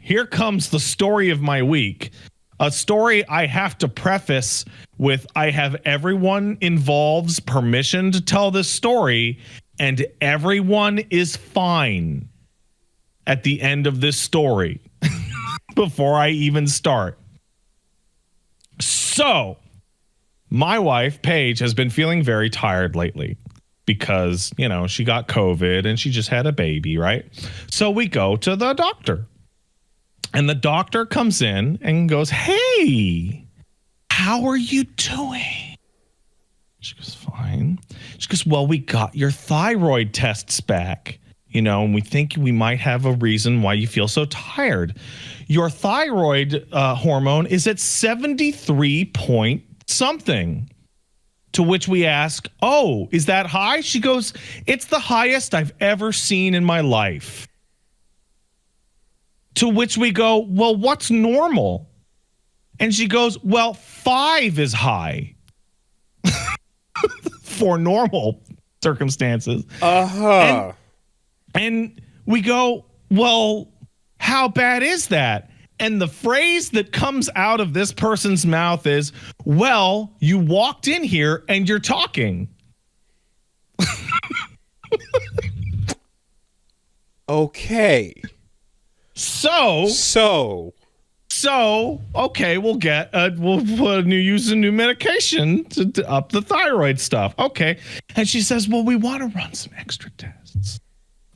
here comes the story of my week. A story I have to preface with, I have everyone involved's permission to tell this story, and everyone is fine at the end of this story before I even start. So, my wife, Paige, has been feeling very tired lately because, you know, she got COVID and she just had a baby, right? So we go to the doctor. And the doctor comes in and goes, "Hey, how are you doing?" She goes, "Fine." She goes, "Well, we got your thyroid tests back, you know, and we think we might have a reason why you feel so tired. Your thyroid hormone is at 73 point something." To which we ask, "Oh, is that high?" She goes, "It's the highest I've ever seen in my life." To which we go, "Well, what's normal?" And she goes, "Well, 5 is high for normal circumstances." Uh-huh. And we go, "Well, how bad is that?" And the phrase that comes out of this person's mouth is, "Well, you walked in here and you're talking." Okay. So, okay, we'll use a new medication to up the thyroid stuff. Okay. And she says, "Well, we want to run some extra tests."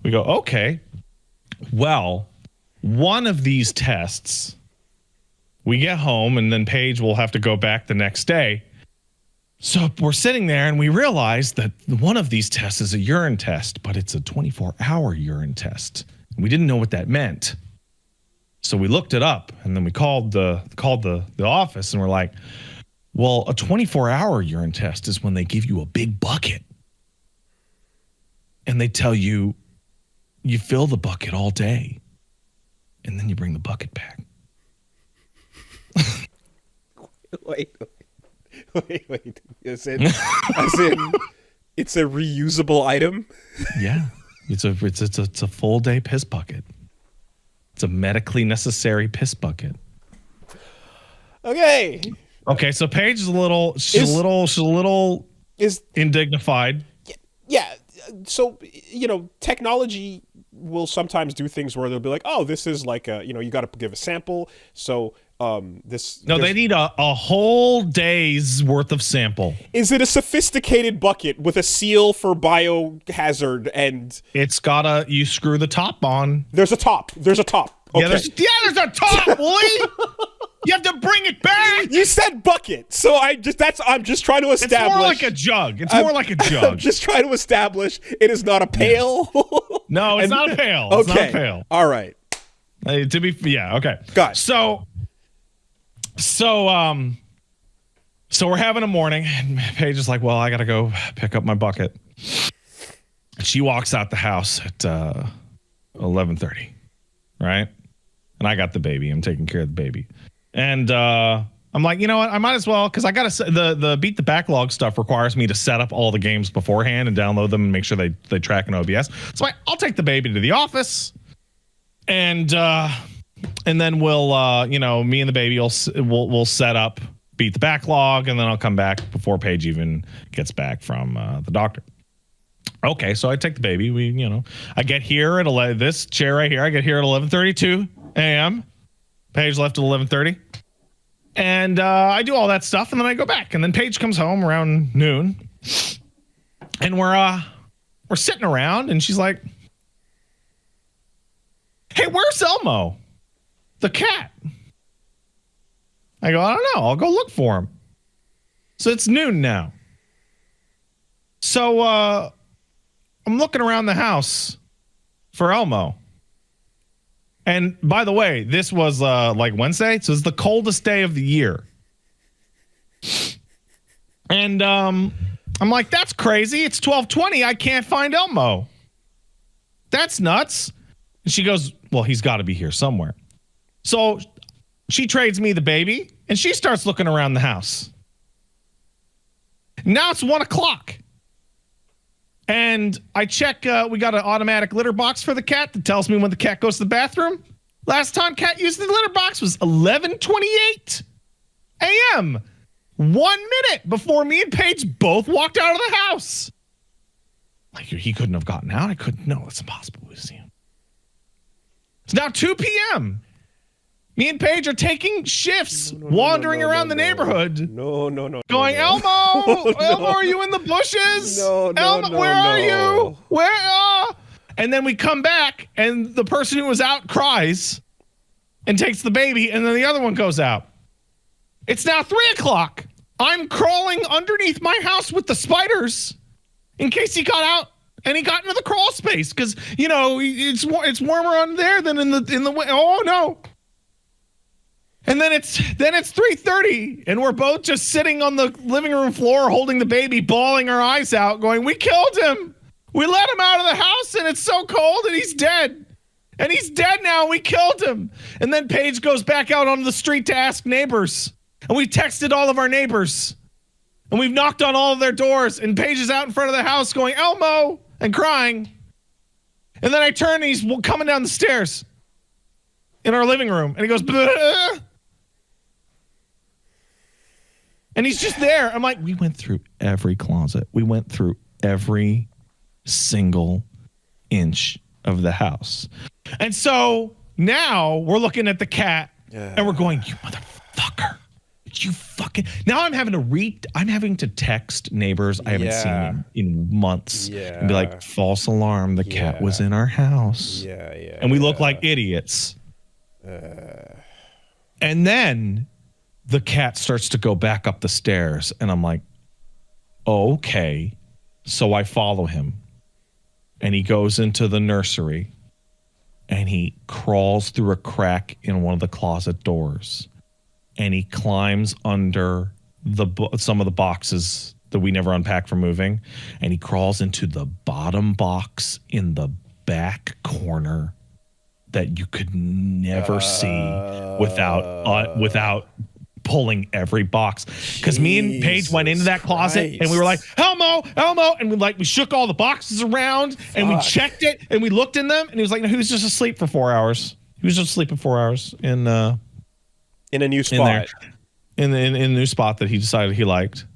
We go, "Okay. Well, one of these tests, we get home and then Paige will have to go back the next day." So we're sitting there and we realize that one of these tests is a urine test, but it's a 24-hour urine test. We didn't know what that meant. So we looked it up and then we called the office and we're like, "Well, a 24-hour urine test is when they give you a big bucket and they tell you fill the bucket all day and then you bring the bucket back." Wait. As in, it's a reusable item? Yeah. It's a full day piss bucket. It's a medically necessary piss bucket. Okay. So Paige is a little indignified. Yeah. So, you know, technology will sometimes do things where they'll be like, "Oh, this is like you got to give a sample." So, they need a whole day's worth of sample. Is it a sophisticated bucket with a seal for biohazard and you screw the top on. There's a top. Okay. Yeah, there's a top, Woolie. You have to bring it back. You said bucket, so I'm just trying to establish. It's more like a jug. I'm just trying to establish it is not a pail. No, it's not a pail. Okay. It's not a pail. All right. Okay. Got it. So we're having a morning, and Paige is like, "Well, I gotta go pick up my bucket." And she walks out the house at 11:30, right? And I got the baby. I'm taking care of the baby. And I'm like, you know what? I might as well, because I got to the Beat the Backlog stuff requires me to set up all the games beforehand and download them and make sure they track in OBS. So I'll take the baby to the office, and then we'll me and the baby we'll set up Beat the Backlog, and then I'll come back before Paige even gets back from the doctor. Okay, so I take the baby. I get here at this chair right here. I get here at 11:32 a.m. Paige left at 11:30, and I do all that stuff, and then I go back, and then Paige comes home around noon, and we're sitting around, and she's like, "Hey, where's Elmo, the cat?" I go, "I don't know. I'll go look for him." So it's noon now. So I'm looking around the house for Elmo. And by the way, this was like Wednesday, so it's the coldest day of the year. And I'm like, "That's crazy. It's 12:20. I can't find Elmo. That's nuts." And she goes, "Well, he's got to be here somewhere." So she trades me the baby, and she starts looking around the house. Now it's 1:00. And I check, we got an automatic litter box for the cat that tells me when the cat goes to the bathroom. Last time cat used the litter box was 11:28 a.m. 1 minute before me and Paige both walked out of the house. Like, he couldn't have gotten out. I couldn't. No, it's impossible to see him. It's now 2 p.m. Me and Paige are taking shifts, wandering around the neighborhood. No. Going, Elmo, Elmo, are you in the bushes? Elmo, where are you? Where? And then we come back, and the person who was out cries and takes the baby, and then the other one goes out. It's now 3:00. I'm crawling underneath my house with the spiders in case he got out and he got into the crawl space because, you know, it's warmer on there than in the. Oh no. And then it's 3:30 and we're both just sitting on the living room floor holding the baby, bawling our eyes out, going, we killed him. We let him out of the house and it's so cold and he's dead. And he's dead now. We killed him. And then Paige goes back out on the street to ask neighbors. And we've texted all of our neighbors. And we've knocked on all of their doors. And Paige is out in front of the house going, Elmo, and crying. And then I turn and he's coming down the stairs in our living room. And he goes, bleh. And he's just there. I'm like, we went through every closet. We went through every single inch of the house. And so now we're looking at the cat and we're going, you motherfucker. You fucking. Now I'm having to text neighbors I haven't seen in months and be like, false alarm. The cat was in our house. And we look like idiots. And then the cat starts to go back up the stairs and I'm like, oh, okay. So I follow him and he goes into the nursery and he crawls through a crack in one of the closet doors and he climbs under some of the boxes that we never unpacked for moving. And he crawls into the bottom box in the back corner that you could never see without pulling every box. Because me and Paige went into that closet and we were like, Elmo, and we shook all the boxes around and we checked it and we looked in them and he was like, no, he was just asleep for 4 hours. He was just asleep for 4 hours in a new spot. In a new spot that he decided he liked.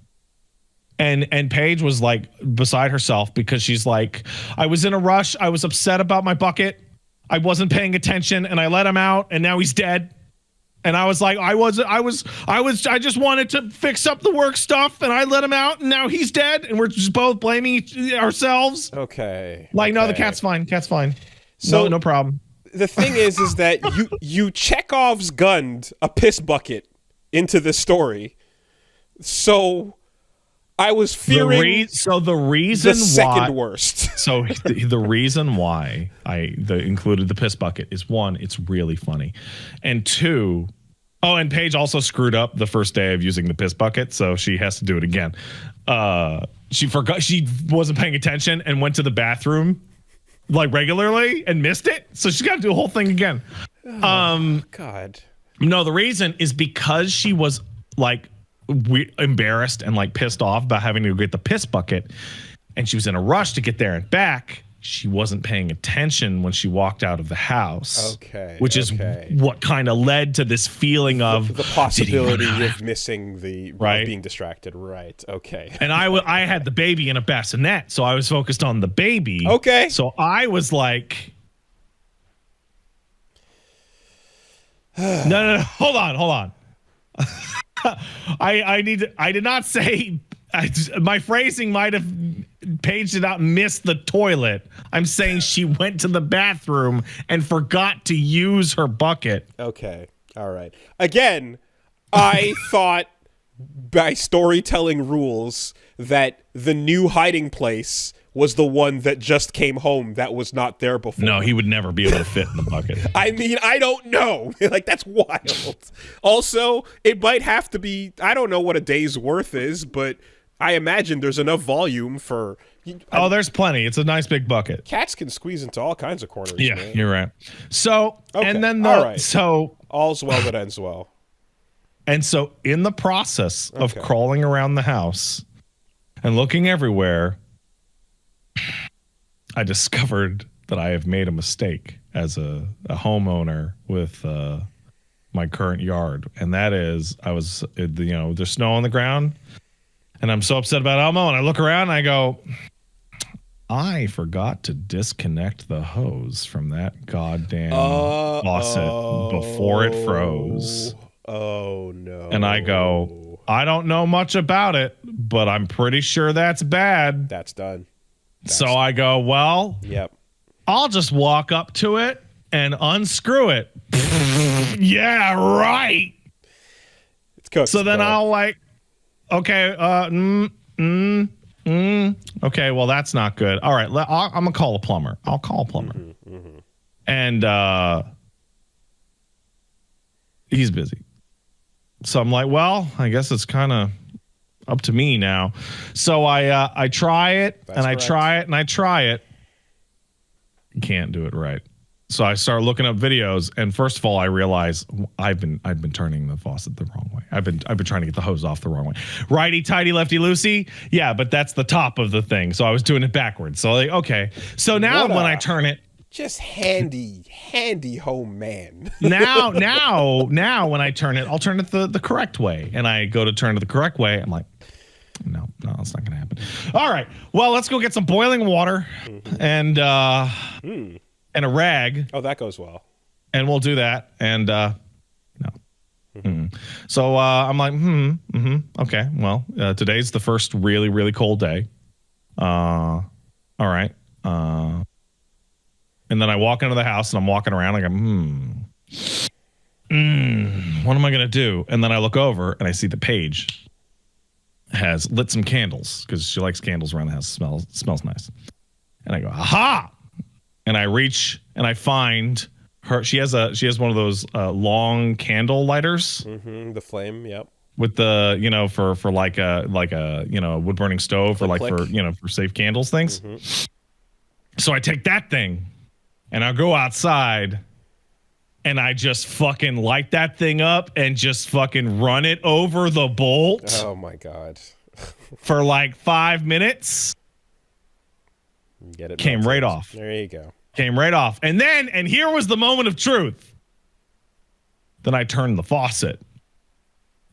And Paige was like beside herself because she's like, I was in a rush. I was upset about my bucket. I wasn't paying attention and I let him out and now he's dead. And I was like, I just wanted to fix up the work stuff and I let him out and now he's dead and we're just both blaming ourselves. Okay. Like, no, the cat's fine. Cat's fine. So no problem. The thing is that you Chekhov's gunned a piss bucket into this story. So I was fearing the reason the second worst. So the reason why I included the piss bucket is, one, it's really funny. And two, and Paige also screwed up the first day of using the piss bucket, so she has to do it again. She forgot, she wasn't paying attention and went to the bathroom like regularly and missed it. So she's got to do the whole thing again. God. No, the reason is because she was like embarrassed and like pissed off about having to get the piss bucket, and she was in a rush to get there and back. She wasn't paying attention when she walked out of the house. Okay. Which is what kind of led to this feeling of the possibility of missing being distracted. Right. Okay. And I had the baby in a bassinet, so I was focused on the baby. Okay. So I was like, no, hold on. I did not say, my phrasing might have, Paige did not miss the toilet. I'm saying she went to the bathroom and forgot to use her bucket. Okay. All right. Again, I thought by storytelling rules that the new hiding place was the one that just came home that was not there before. No, he would never be able to fit in the bucket. I mean, I don't know. Like, that's wild. Also, it might have to be, I don't know what a day's worth is, but I imagine there's enough volume for... there's plenty. It's a nice big bucket. Cats can squeeze into all kinds of corners. Yeah, man. You're right. So, okay. And then all's well that ends well. And so in the process of crawling around the house and looking everywhere, I discovered that I have made a mistake as a homeowner with my current yard, and that is there's snow on the ground, and I'm so upset about Elmo, and I look around and I go, I forgot to disconnect the hose from that goddamn faucet before it froze. Oh, no. And I go, I don't know much about it, but I'm pretty sure that's bad. That's done. So I go, well, yep. I'll just walk up to it and unscrew it. Yeah, right. It's cooked. So then I'll like, okay, okay, well, that's not good. All right, I'm going to call a plumber. I'll call a plumber. And he's busy. So I'm like, well, I guess it's kind of up to me now. So I try it, and I try it, and I try it. Can't do it right. So I start looking up videos, and first of all, I realize I've been turning the faucet the wrong way. I've been trying to get the hose off the wrong way. Righty tighty, lefty loosey. Yeah, but that's the top of the thing. So I was doing it backwards. So like, okay. So now when I turn it, just handy home man. now when I turn it, I'll turn it the correct way, and I go to turn it the correct way. I'm like, no, it's not gonna happen. All right, well, let's go get some boiling water and a rag. Oh, that goes well. And we'll do that. And no. So I'm like, okay, well, today's the first really, really cold day. All right. And then I walk into the house, and I'm walking around. I go, what am I going to do? And then I look over, and I see the Paige has lit some candles because she likes candles around the house. It smells nice. And I go, aha! And I reach and I find her. She has one of those long candle lighters. The flame, yep. With the for like a wood burning stove or like for safe candles things. So I take that thing and I go outside and I just fucking light that thing up and just fucking run it over the bolt. Oh my God. For like 5 minutes. Get it. Came right off. There you go. Came right off. And here was the moment of truth. Then I turned the faucet.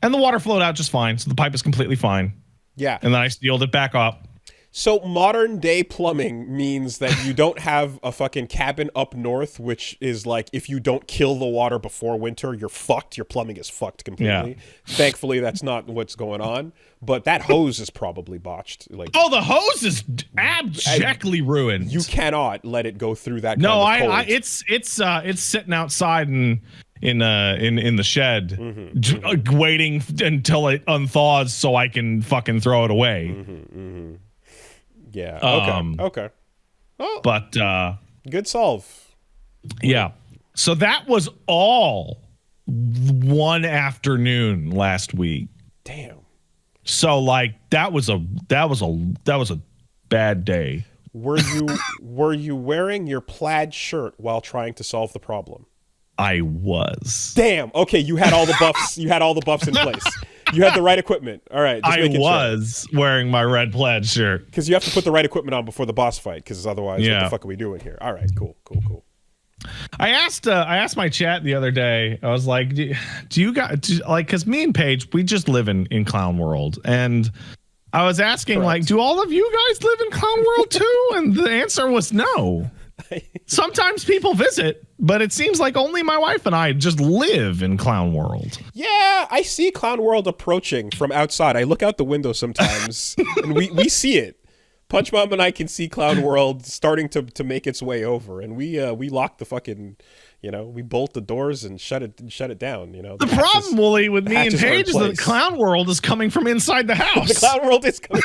And the water flowed out just fine. So the pipe is completely fine. Yeah. And then I sealed it back up. So modern day plumbing means that you don't have a fucking cabin up north, which is like if you don't kill the water before winter, you're fucked. Your plumbing is fucked completely. Yeah. Thankfully, that's not what's going on. But that hose is probably botched. Like, oh, the hose is abjectly ruined. You cannot let it go through that. No, kind of cold. It's sitting outside in the shed, waiting until it unthaws so I can fucking throw it away. Yeah. Okay. Oh, but good solve. Yeah. So that was all one afternoon last week. Damn. So like that was a bad day. Were you wearing your plaid shirt while trying to solve the problem? I was. Damn. Okay, you had all the buffs. You had all the buffs in place. You had the right equipment. All right. I was wearing my red plaid shirt because you have to put the right equipment on before the boss fight. Because otherwise, what the fuck are we doing here? All right. Cool. I asked my chat the other day. I was like, do you guys like? Because me and Paige, we just live in Clown World, and I was asking like, do all of you guys live in Clown World too? And the answer was no. Sometimes people visit, but it seems like only my wife and I just live in Clown World. Yeah, I see Clown World approaching from outside. I look out the window sometimes, and we see it. Punch Mom and I can see Clown World starting to make its way over, and we lock the fucking, we bolt the doors and shut it down. The problem, Woolie, with me and Paige is that Clown World is coming from inside the house. The Clown World is coming.